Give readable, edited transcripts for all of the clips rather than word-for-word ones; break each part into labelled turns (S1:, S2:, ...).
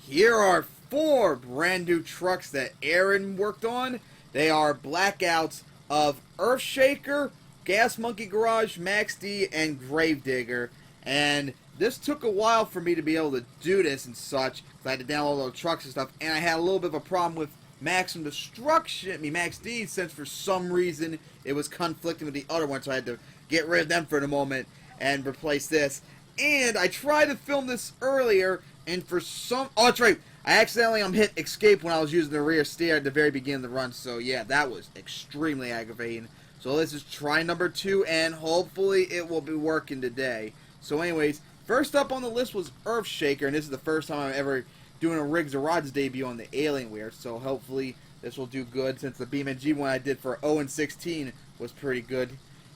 S1: Here are four brand new trucks that Aaron worked on. They are blackouts of Earthshaker, Gas Monkey Garage, Max D, and Gravedigger. And this took a while for me to be able to do this and such, because I had to download all the trucks and stuff, and I had a little bit of a problem with Maximum Destruction, Max D, since for some reason it was conflicting with the other one, so I had to get rid of them for the moment and replace this. And I tried to film this earlier, and for some... Oh, that's right. I accidentally hit escape when I was using the rear steer at the very beginning of the run. So, yeah, that was extremely aggravating. So, this is try number 2, and hopefully it will be working today. So, anyways, first up on the list was Earthshaker, and this is the first time I'm ever doing a Riggs or Rods debut on the Alienware. So, hopefully this will do good, since the BeamNG one I did for 0-16 was pretty good.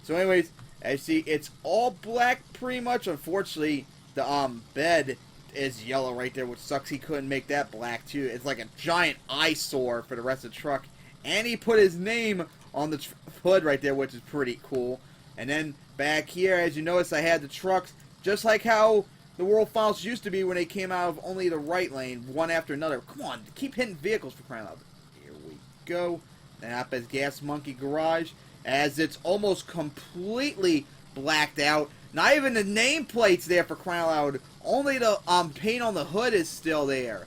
S1: So, anyways, as you see, it's all black pretty much. Unfortunately, the bed is yellow right there, which sucks he couldn't make that black too. It's like a giant eyesore for the rest of the truck. And he put his name on the hood right there, which is pretty cool. And then back here, as you notice, I had the trucks just like how the World Finals used to be when they came out of only the right lane, one after another. Come on, keep hitting vehicles for crying out loud. Here we go. Then up as Gas Monkey Garage, as it's almost completely blacked out. Not even the nameplate's there for crying out loud. Only the paint on the hood is still there.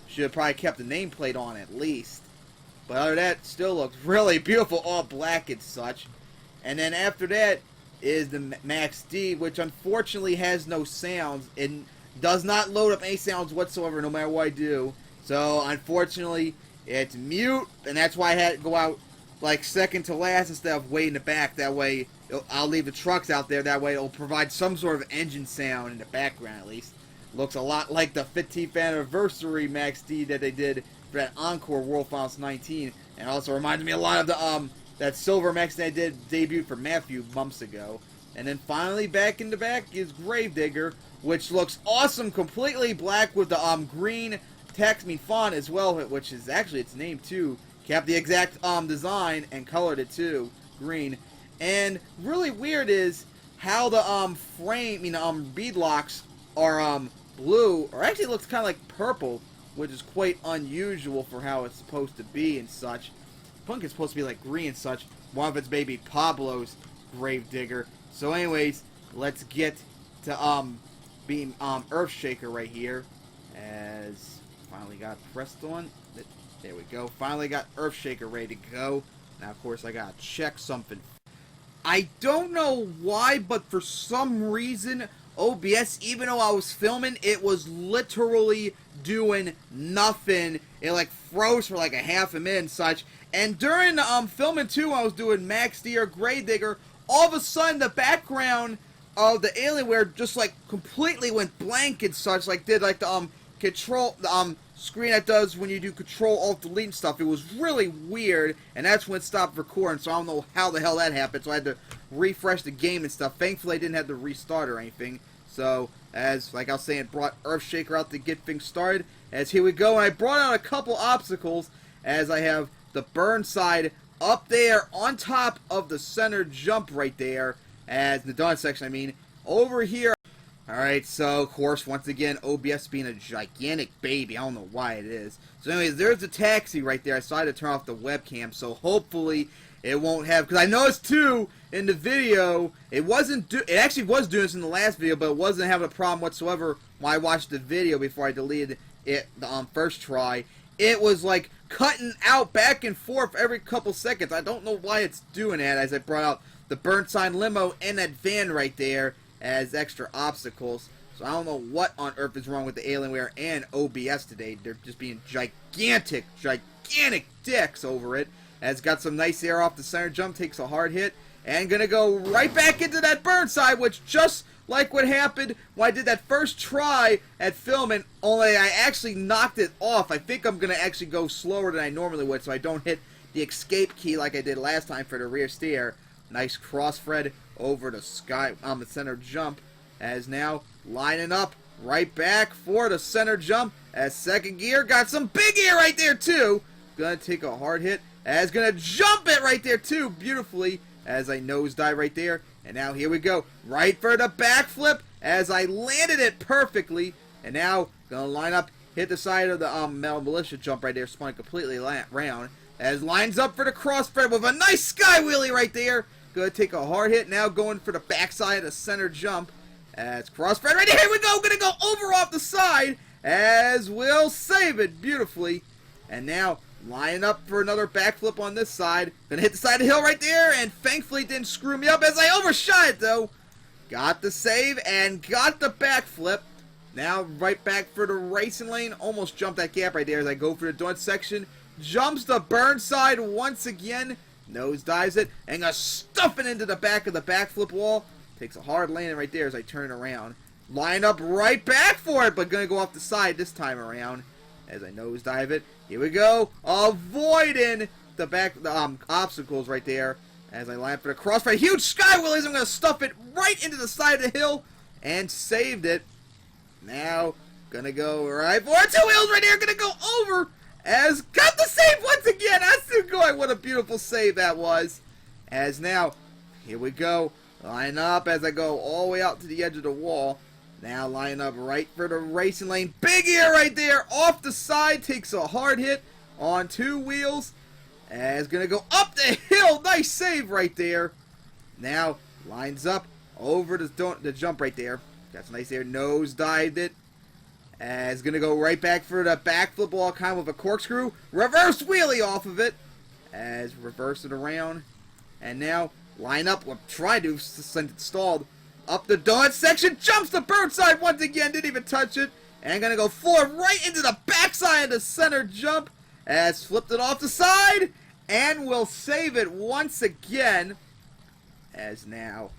S1: Should have probably kept the nameplate on at least. But other than that, still looks really beautiful, all black and such. And then after that is the Max D, which unfortunately has no sounds. It does not load up any sounds whatsoever, no matter what I do. So unfortunately, it's mute, and that's why I had to go out like second to last instead of way in the back. That way, I'll leave the trucks out there. That way, it'll provide some sort of engine sound in the background at least. Looks a lot like the 15th anniversary Max D that they did for that Encore World Finals 19, and also reminds me a lot of the that silver Max D I did debuted for Matthew months ago. And then finally, back in the back is Gravedigger, which looks awesome, completely black with the green text font as well, which is actually its name too. Kept the exact design and colored it too, green. And really weird is how the frame, bead locks are blue, or actually it looks kind of like purple, which is quite unusual for how it's supposed to be and such. Punk is supposed to be like green and such. One of it's maybe Pablo's Gravedigger. So anyways, let's get to being Earthshaker right here, as finally got pressed on. There we go. Finally got Earthshaker ready to go. Now, of course, I gotta check something. I don't know why, but for some reason, OBS, even though I was filming, it was literally doing nothing. It like froze for like a half a minute and such. And during the filming too, I was doing Max D or Gravedigger. All of a sudden, the background of the Alienware just like completely went blank and such. Like did like the control screen that does when you do Control Alt Delete and stuff. It was really weird, and that's when it stopped recording. So I don't know how the hell that happened. So I had to refresh the game and stuff. Thankfully, I didn't have to restart or anything. So as like I was saying, it brought Earthshaker out to get things started. As here we go, and I brought out a couple obstacles. As I have the Burnside up there on top of the center jump right there, as the done section. I mean, over here. Alright, so, of course, once again, OBS being a gigantic baby. I don't know why it is. So, anyways, there's a taxi right there. I decided to turn off the webcam, so hopefully it won't have... Because I noticed, too, in the video, it actually was doing this in the last video, but it wasn't having a problem whatsoever when I watched the video before I deleted it the first try. It was, like, cutting out back and forth every couple seconds. I don't know why it's doing that, as I brought out the Burnside limo and that van right there as extra obstacles. So I don't know what on earth is wrong with the Alienware and OBS today. They're just being gigantic dicks over it. As got some nice air off the center jump, takes a hard hit, and gonna go right back into that Burnside, which just like what happened when I did that first try at filming, only I actually knocked it off. I think I'm gonna actually go slower than I normally would, so I don't hit the escape key like I did last time for the rear steer. Nice cross thread over the the center jump, as now lining up right back for the center jump, as second gear got some big air right there too. Gonna take a hard hit, as gonna jump it right there too beautifully, as I nosedive right there. And now here we go, right for the backflip, as I landed it perfectly. And now gonna line up hit the side of the Metal Militia jump right there, spun completely round. As lines up for the crossfire with a nice sky wheelie right there. Gonna take a hard hit, now going for the backside of the center jump. As crossfire right there, here we go, gonna go over off the side. As we'll save it beautifully. And now line up for another backflip on this side. Gonna hit the side of the hill right there, and thankfully it didn't screw me up as I overshot it though. Got the save and got the backflip. Now right back for the racing lane. Almost jumped that gap right there as I go for the donut section. Jumps the burn side once again. Nose dives it and gonna stuff it into the back of the backflip wall. Takes a hard landing right there as I turn around. Line up right back for it, but gonna go off the side this time around as I nose dive it. Here we go, avoiding the obstacles right there as I line up for the crossfire. Huge sky wheelies. I'm gonna stuff it right into the side of the hill and saved it. Now gonna go right for it. 2 wheels right there. Gonna go over as got the save once again. Asugoi, what a beautiful save that was. As now, here we go. Line up as I go all the way out to the edge of the wall. Now line up right for the racing lane. Big ear right there off the side. Takes a hard hit on 2 wheels. As gonna go up the hill. Nice save right there. Now lines up over the jump right there. Got some nice air. Nose dived it. As gonna go right back for the backflip wall, kind of a corkscrew. Reverse wheelie off of it. As reverse it around. And now line up. We'll try to send it stalled. Up the donut section. Jumps the bird side once again. Didn't even touch it. And gonna go forward right into the backside of the center jump. As flipped it off the side. And we'll save it once again. As now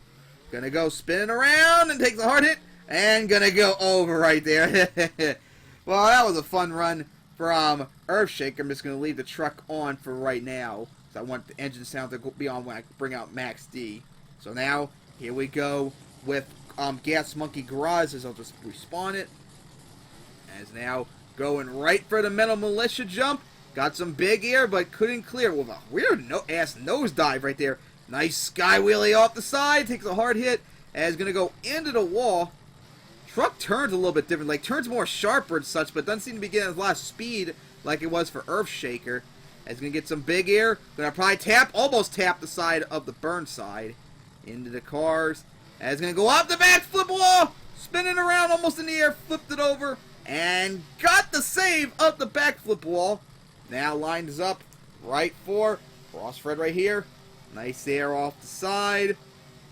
S1: gonna go spinning around and takes a hard hit. And gonna go over right there. Well, that was a fun run from Earthshaker. I'm just gonna leave the truck on for right now. So I want the engine sound to be on when I bring out Max D. So now, here we go with Gas Monkey Garage, as I'll just respawn it. As now, going right for the Metal Militia jump. Got some big air, but couldn't clear with a weird ass nosedive right there. Nice sky wheelie off the side. Takes a hard hit. And is gonna go into the wall. Truck turns a little bit different, like turns more sharper and such, but doesn't seem to be getting a lot of speed like it was for Earthshaker. It's gonna get some big air. Gonna probably almost tap the side of the burn side into the cars. And it's gonna go off the backflip wall, spinning around almost in the air, flipped it over, and got the save of the backflip wall. Now lines up right for crossfred right here. Nice air off the side.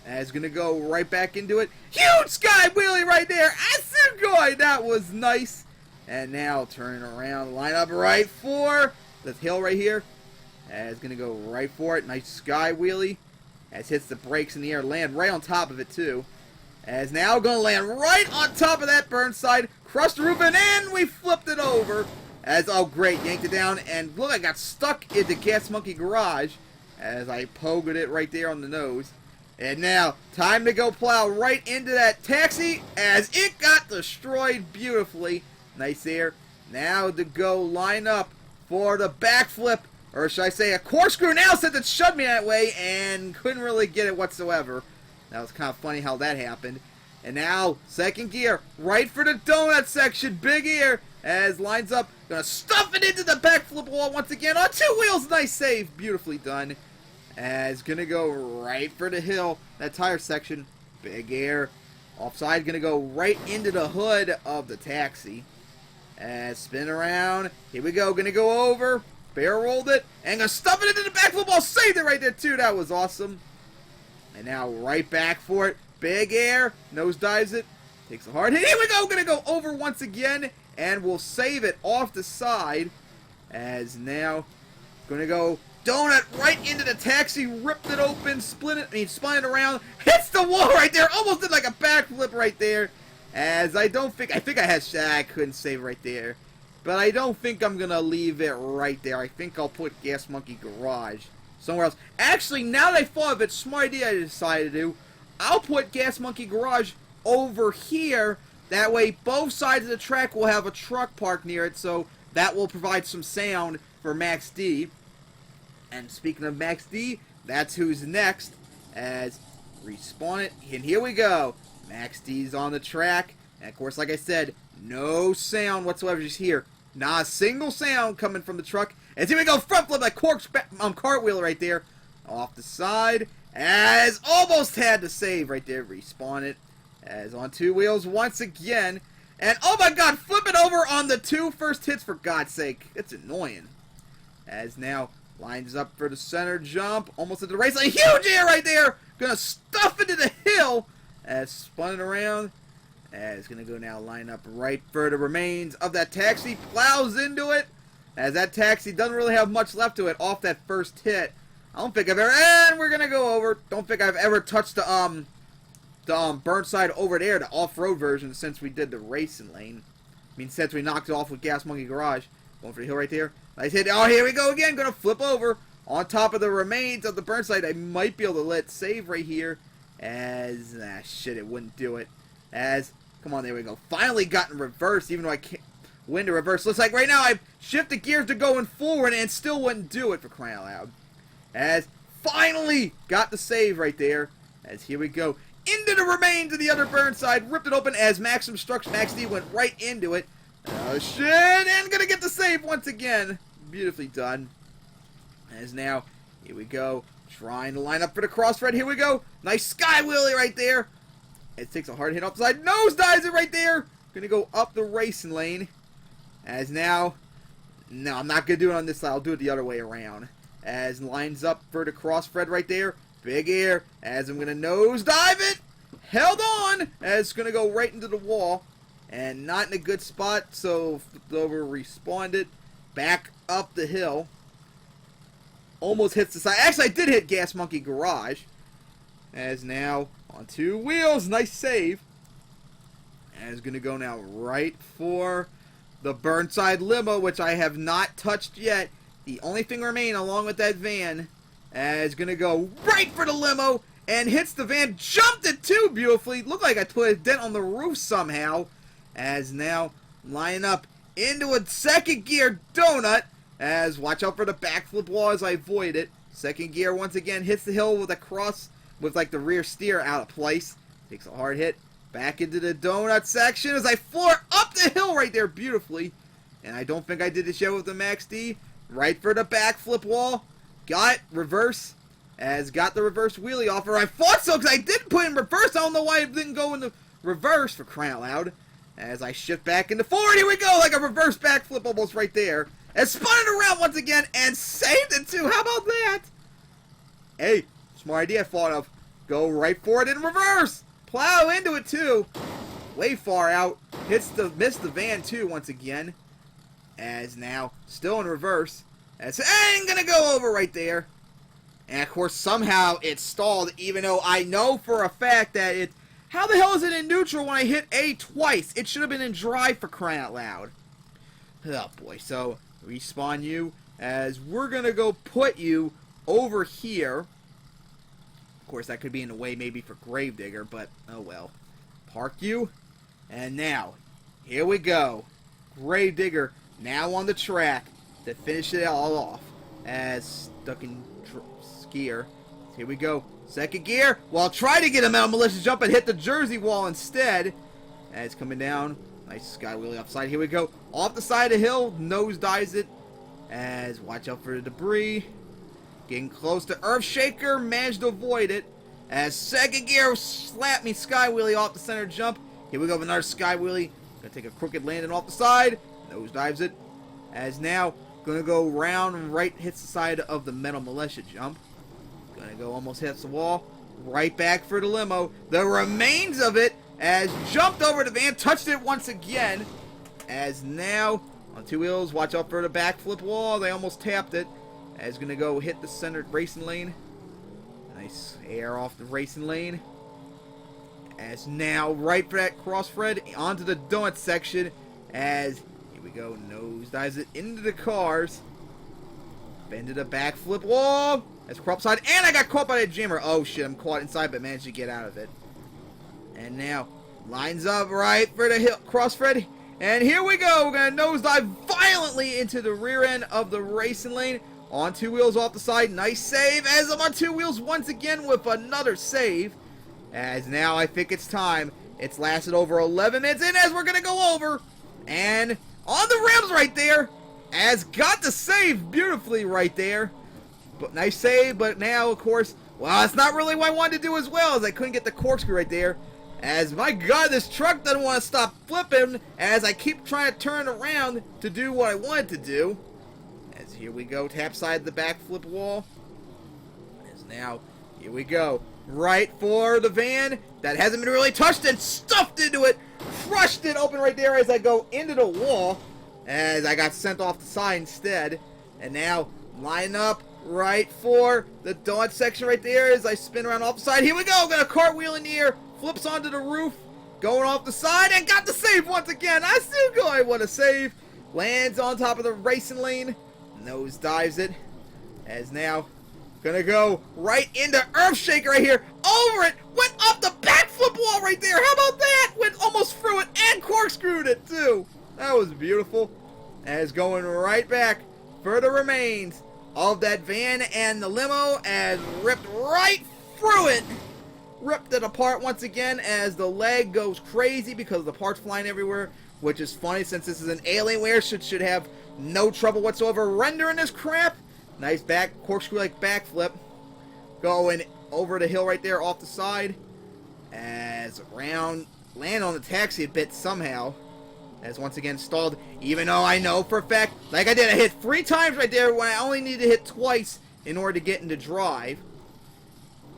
S1: And it's gonna go right back into it. Huge sky wheelie right there. Asugoi, that was nice. And now turn around, line up right for the hill right here. And it's gonna go right for it. Nice sky wheelie. As hits the brakes in the air, land right on top of it too. As now gonna land right on top of that burn side. Crushed the roof and in we flipped it over. As oh great, yanked it down and look, I got stuck in the Gas Monkey Garage as I pogoed it right there on the nose. And now, time to go plow right into that taxi as it got destroyed beautifully. Nice there. Now to go line up for the backflip, or should I say a corkscrew now since it shoved me that way and couldn't really get it whatsoever. That was kind of funny how that happened. And now, second gear, right for the donut section, big ear, as lines up. Gonna stuff it into the backflip wall once again on 2 wheels. Nice save, beautifully done. As gonna go right for the hill, that tire section, big air. Offside, gonna go right into the hood of the taxi. As spin around, here we go, gonna go over, barrel rolled it, and gonna stuff it into the backflip wall, saved it right there too, that was awesome. And now right back for it, big air, nose dives it, takes a hard hit, here we go, gonna go over once again, and we'll save it off the side. As now, gonna go donut right into the taxi, ripped it open, spun it around, hits the wall right there, almost did like a backflip right there. As I couldn't save right there, but I don't think I'm gonna leave it right there. I think I'll put Gas Monkey Garage somewhere else. Actually, now that I thought of it, smart idea I decided to do, I'll put Gas Monkey Garage over here. That way both sides of the track will have a truck parked near it, so that will provide some sound for Max D. And speaking of Max D, that's who's next. As respawn it, and here we go. Max D's on the track. And of course, like I said, No sound whatsoever. Just hear not a single sound coming from the truck. And here we go. Front flip that cartwheel right there. Off the side. As almost had to save right there. Respawn it. As on two wheels once again. And oh my god, flip it over on the two first hits for God's sake. It's annoying. As now lines up for the center jump. Almost at the race line. Huge air right there. Gonna stuff into the hill. As spun it around. As gonna go now line up right for the remains of that taxi. Plows into it. As that taxi doesn't really have much left to it off that first hit. I don't think I've ever, and we're gonna go over. Don't think I've ever touched the Burnside over there, the off-road version, since we did the racing lane. I mean, since we knocked it off with Gas Monkey Garage. Going for the hill right there. Nice hit. Oh, here we go again. Gonna flip over on top of the remains of the Burnside. I might be able to let save right here. As, shit, it wouldn't do it. As, come on, there we go. Finally got in reverse, even though I can't win to reverse. Looks like right now I shifted gears to going forward and still wouldn't do it for crying out loud. As finally got the save right there. As here we go. Into the remains of the other Burnside. Ripped it open as Maxim struck. Max D went right into it. Oh shit. And gonna get the save once again. Beautifully done. As now, here we go. Trying to line up for the crossfred. Here we go. Nice sky wheelie right there. It takes a hard hit off the side. Nosedives it right there. Gonna go up the racing lane. As now, no, I'm not gonna do it on this side. I'll do it the other way around. As lines up for the crossfred right there. Big air. As I'm going to nosedive it. Held on. As it's going to go right into the wall. And not in a good spot. So flipped over, respawned it. Back up the hill. Almost hits the side. Actually, I did hit Gas Monkey Garage. As now on two wheels. Nice save. As going to go now right for the Burnside limo, which I have not touched yet. The only thing remaining along with that van is going to go right for the limo and hits the van. Jumped it too beautifully. Looked like I put a dent on the roof somehow. As now line up into a second gear donut. As watch out for the backflip wall as I avoid it. Second gear once again hits the hill with a cross with like the rear steer out of place. Takes a hard hit. Back into the donut section as I floor up the hill right there beautifully. And I don't think I did this yet with the Max D. Right for the backflip wall. Got reverse. As got the reverse wheelie off her. I thought so because I didn't put it in reverse. I don't know why it didn't go into reverse for crying out loud. As I shift back into forward. Here we go. Like a reverse backflip almost right there. And spun it around once again and saved it too. How about that? Hey, smart idea I thought of. Go right for it in reverse. Plow into it too. Way far out. Missed the van too once again. As now, still in reverse. As ain't gonna go over right there. And of course, somehow it stalled, even though I know for a fact that it. How the hell is it in neutral when I hit A twice? It should have been in drive for crying out loud. Oh boy, so respawn you as we're gonna go put you over here. Of course, that could be in the way maybe for Gravedigger, but oh well. Park you. And now, here we go. Gravedigger. Now on the track to finish it all off. As stuck in gear. Here we go. Second gear. Well, try to get him out. Malicious jump and hit the Jersey wall instead. As coming down. Nice sky wheelie offside. Here we go. Off the side of the hill. Nosedives it. As watch out for the debris. Getting close to Earthshaker. Managed to avoid it. As second gear slapped me sky wheelie off the center jump. Here we go with another sky wheelie. Gonna take a crooked landing off the side. Nosedives it. As now, gonna go round right, hits the side of the metal militia jump. Gonna go almost hits the wall. Right back for the limo. The remains of it as jumped over the van, touched it once again. As now, on two wheels, watch out for the backflip wall. They almost tapped it. As gonna go hit the centered racing lane. Nice air off the racing lane. As now, right for that crossfred, onto the donut section. As here we go, nosedives it into the cars. Bended a backflip wall. That's crop side, and I got caught by that jammer. Oh shit, I'm caught inside, but managed to get out of it. And now, lines up right for the hill crossfred. And here we go. We're gonna nosedive violently into the rear end of the racing lane. On two wheels off the side. Nice save as I'm on two wheels once again with another save. As now I think it's time. It's lasted over 11 minutes, and as we're going to go over, and on the rims right there, as got the save beautifully right there. But nice save, but now, of course, well, it's not really what I wanted to do as well, as I couldn't get the corkscrew right there. As, my God, this truck doesn't want to stop flipping, as I keep trying to turn around to do what I wanted to do. As here we go, tap side the backflip wall. As now, here we go. Right for the van that hasn't been really touched and stuffed into it. Crushed it open right there as I go into the wall. As I got sent off the side instead. And now, line up right for the dodge section right there as I spin around off the side. Here we go. Got a cartwheel in the air. Flips onto the roof. Going off the side and got the save once again. I still go. I want to save. Lands on top of the racing lane. Nose dives it. As now, gonna go right into Earthshaker right here. Over it. Went up the backflip wall right there. How about that? Went almost through it and corkscrewed it too. That was beautiful. As going right back for the remains of that van and the limo, and ripped right through it. Ripped it apart once again as the leg goes crazy because of the parts flying everywhere, which is funny since this is an Alienware, should have no trouble whatsoever rendering this crap. Nice back corkscrew like backflip. Going over the hill right there off the side. As around land on the taxi a bit somehow. As once again stalled, even though I know for a fact, like I did, I hit 3 times right there when I only need to hit twice in order to get into drive.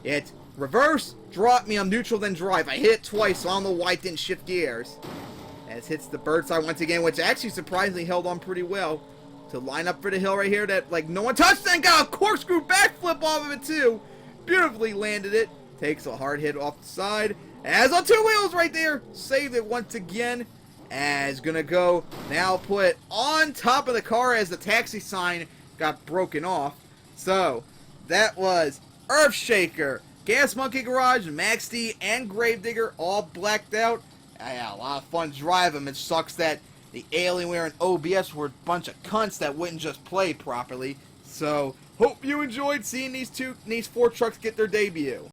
S1: It reverse, drop me on neutral, then drive. I hit it twice, so I don't know why it didn't shift gears. As hits the bird side once again, which actually surprisingly held on pretty well to line up for the hill right here that like no one touched, and got a corkscrew backflip off of it too. Beautifully landed it. Takes a hard hit off the side. As on 2 wheels right there, saved it once again. As gonna go now put on top of the car as the taxi sign got broken off. So that was Earthshaker, Gas Monkey Garage, Max D, and Gravedigger all blacked out. I had a lot of fun driving them. It sucks that the Alienware and OBS were a bunch of cunts that wouldn't just play properly. So hope you enjoyed seeing these 4 trucks get their debut.